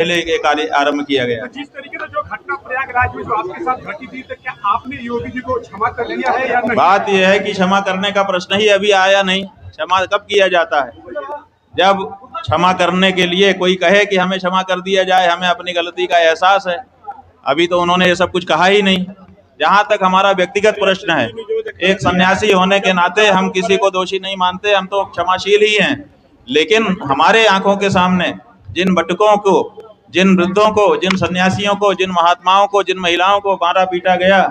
पहले ये कार्य आरंभ किया गया। जिस तरीके से जो घटना प्रयागराज में जो आपके साथ घटी थी, तो क्या आपने योगी जी को क्षमा कर दिया है या नहीं? बात यह है कि क्षमा करने का प्रश्न ही अभी आया नहीं। क्षमा कब किया जाता है? जब क्षमा करने के लिए कोई कहे कि हमें क्षमा कर दिया जाए, हमें अपनी गलती का एहसास है। अभी तो उन्होंने ये सब कुछ कहा ही नहीं। जहां तक हमारा व्यक्तिगत प्रश्न है, एक सन्यासी होने के नाते हम किसी को दोषी नहीं मानते, हम तो क्षमाशील ही हैं। लेकिन हमारे आंखों के सामने जिन भटकों को, जिन वृद्धों को, जिन सन्यासियों को, जिन महात्माओं को, जिन महिलाओं को मारा पीटा गया,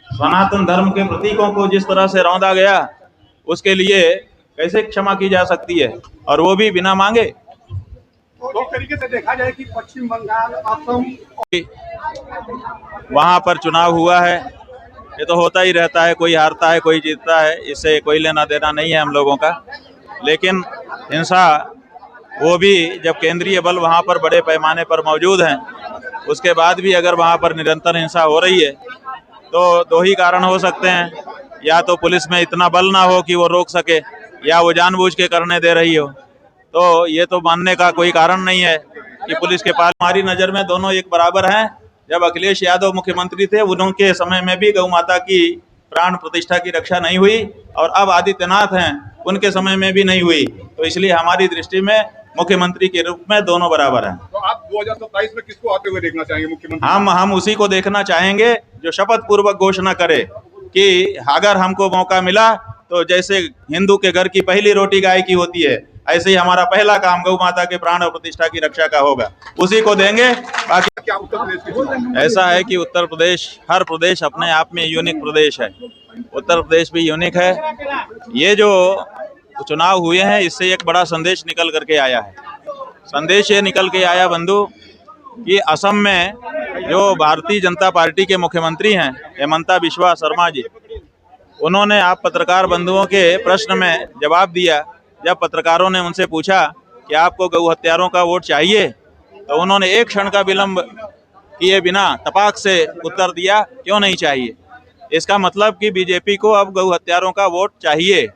सनातन धर्म के प्रतीकों को जिस तरह से रौंदा गया, उसके लिए कैसे क्षमा की जा सकती है, और वो भी बिना मांगे? तो एक तरीके से देखा जाए कि पश्चिम बंगाल, असम, वहां पर चुनाव हुआ है, ये तो होता ही रहता है, कोई हारता है कोई जीतता है, इससे कोई लेना देना नहीं है हम लोगों का। लेकिन हिंसा, वो भी जब केंद्रीय बल वहां पर बड़े पैमाने पर मौजूद हैं, उसके बाद भी अगर वहां पर निरंतर हिंसा हो रही है, तो दो ही कारण हो सकते हैं। या तो पुलिस में इतना बल ना हो कि वो रोक सके, या वो जानबूझ के करने दे रही हो। तो ये तो मानने का कोई कारण नहीं है कि पुलिस के पास। हमारी नज़र में दोनों एक बराबर हैं। जब अखिलेश यादव मुख्यमंत्री थे, उनके समय में भी गौ माता की प्राण प्रतिष्ठा की रक्षा नहीं हुई, और अब आदित्यनाथ हैं, उनके समय में भी नहीं हुई। तो इसलिए हमारी दृष्टि में मुख्यमंत्री के रूप में दोनों बराबर हैं। तो आप 2027 में किसको आते हुए देखना चाहेंगे मुख्यमंत्री? हम उसी को देखना चाहेंगे जो शपथ पूर्वक घोषणा करे कि अगर हमको मौका मिला तो जैसे हिंदू के घर की पहली रोटी गाय की होती है, ऐसे ही हमारा पहला काम गौ माता के प्राण और प्रतिष्ठा की रक्षा का होगा। उसी को देंगे। बाकी क्या उत्तर प्रदेश ऐसा है कि उत्तर प्रदेश, हर प्रदेश अपने आप में यूनिक प्रदेश है। उत्तर प्रदेश भी यूनिक है। ये जो चुनाव हुए हैं, इससे एक बड़ा संदेश निकल करके आया है। संदेश ये निकल के आया बंधु कि असम में जो भारतीय जनता पार्टी के मुख्यमंत्री हैं, हेमंता बिस्वा शर्मा जी, उन्होंने आप पत्रकार बंधुओं के प्रश्न में जवाब दिया। जब पत्रकारों ने उनसे पूछा कि आपको गौ हत्यारों का वोट चाहिए, तो उन्होंने एक क्षण का विलंब किए बिना तपाक से उत्तर दिया, क्यों नहीं चाहिए। इसका मतलब कि बीजेपी को अब गौ हत्यारों का वोट चाहिए।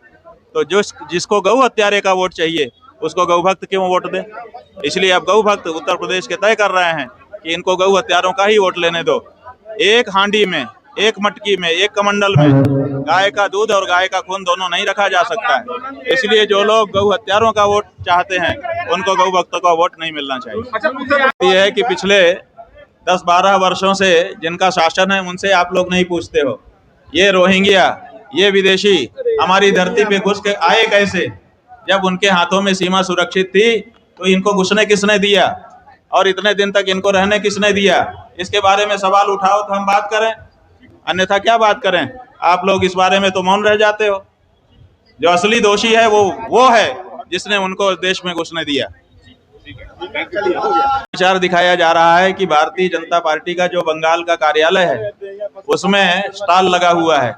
तो जिसको गौ हत्यारे का वोट चाहिए, उसको गौ भक्त क्यों वोट दे। इसलिए अब गौ भक्त उत्तर प्रदेश के तय कर रहे हैं कि इनको गौ हत्यारों का ही वोट लेने दो। एक हांडी में, एक मटकी में, एक कमंडल में गाय का दूध और गाय का खून दोनों नहीं रखा जा सकता है। इसलिए जो लोग गौ हत्यारों का वोट चाहते हैं, उनको गौ भक्तों का वोट नहीं मिलना चाहिए। ये है कि पिछले 10-12 वर्षों से जिनका शासन है, उनसे आप लोग नहीं पूछते हो। ये रोहिंग्या, ये विदेशी हमारी धरती पे घुस के आए कैसे? जब उनके हाथों में सीमा सुरक्षित थी, तो इनको घुसने किसने दिया, और इतने दिन तक इनको रहने किसने दिया? इसके बारे में सवाल उठाओ तो हम बात करें, अन्यथा क्या बात करें। आप लोग इस बारे में तो मौन रह जाते हो। जो असली दोषी है वो है जिसने उनको देश में घुसने दिया। विचार दिखाया जा रहा है कि भारतीय जनता पार्टी का जो बंगाल का कार्यालय है, उसमें स्टॉल लगा हुआ है।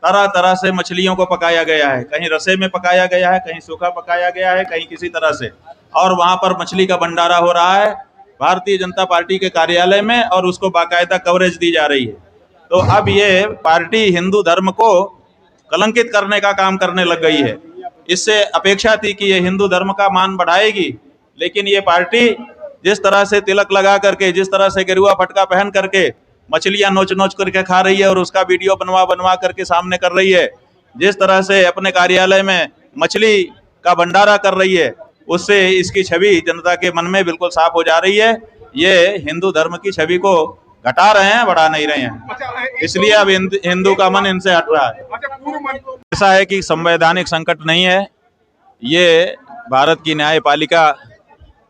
तरह तरह से मछलियों को पकाया गया है, कहीं रसे में पकाया गया है, कहीं सूखा पकाया गया है, कहीं किसी तरह से, और वहां पर मछली का भंडारा हो रहा है भारतीय जनता पार्टी के कार्यालय में, और उसको बाकायदा कवरेज दी जा रही है। तो अब ये पार्टी हिंदू धर्म को कलंकित करने का काम करने लग गई है। इससे अपेक्षा थी कि ये हिंदू धर्म का मान बढ़ाएगी, लेकिन ये पार्टी जिस तरह से तिलक लगा करके, जिस तरह से गेरुआ फटका पहन करके मछलियां नोच नोच करके खा रही है, और उसका वीडियो बनवा करके सामने कर रही है, जिस तरह से अपने कार्यालय में मछली का भंडारा कर रही है, उससे इसकी छवि जनता के मन में बिल्कुल साफ हो जा रही है। ये हिंदू धर्म की छवि को घटा रहे हैं, बढ़ा नहीं रहे हैं। इसलिए अब हिंदू का मन इनसे हट रहा है। ऐसा है कि संवैधानिक संकट नहीं है, ये भारत की न्यायपालिका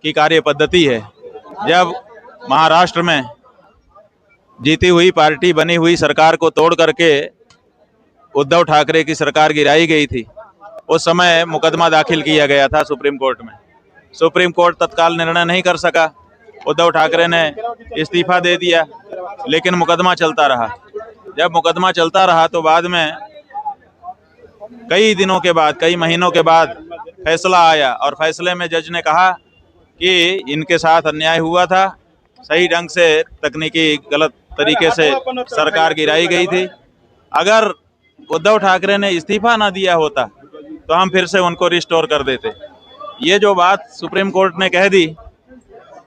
की कार्य पद्धति है। जब महाराष्ट्र में जीती हुई पार्टी बनी हुई सरकार को तोड़ करके उद्धव ठाकरे की सरकार गिराई गई थी, उस समय मुकदमा दाखिल किया गया था सुप्रीम कोर्ट में। सुप्रीम कोर्ट तत्काल निर्णय नहीं कर सका, उद्धव ठाकरे ने इस्तीफा दे दिया, लेकिन मुकदमा चलता रहा। जब मुकदमा चलता रहा तो बाद में कई दिनों के बाद, कई महीनों के बाद फैसला आया, और फैसले में जज ने कहा कि इनके साथ अन्याय हुआ था, सही ढंग से तकनीकी गलत तरीके से सरकार गिराई गई थी। अगर उद्धव ठाकरे ने इस्तीफा ना दिया होता तो हम फिर से उनको रिस्टोर कर देते। ये जो बात सुप्रीम कोर्ट ने कह दी,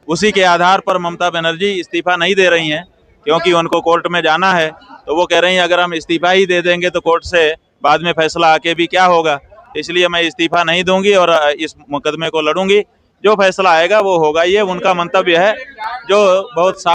उसी के आधार पर ममता बनर्जी इस्तीफा नहीं दे रही हैं, क्योंकि उनको कोर्ट में जाना है। तो वो कह रही हैं अगर हम इस्तीफा ही दे देंगे तो कोर्ट से बाद में फैसला आके भी क्या होगा, इसलिए मैं इस्तीफा नहीं दूंगी और इस मुकदमे को लड़ूंगी। जो फैसला आएगा वो होगा, ये उनका मंतव्य है जो बहुत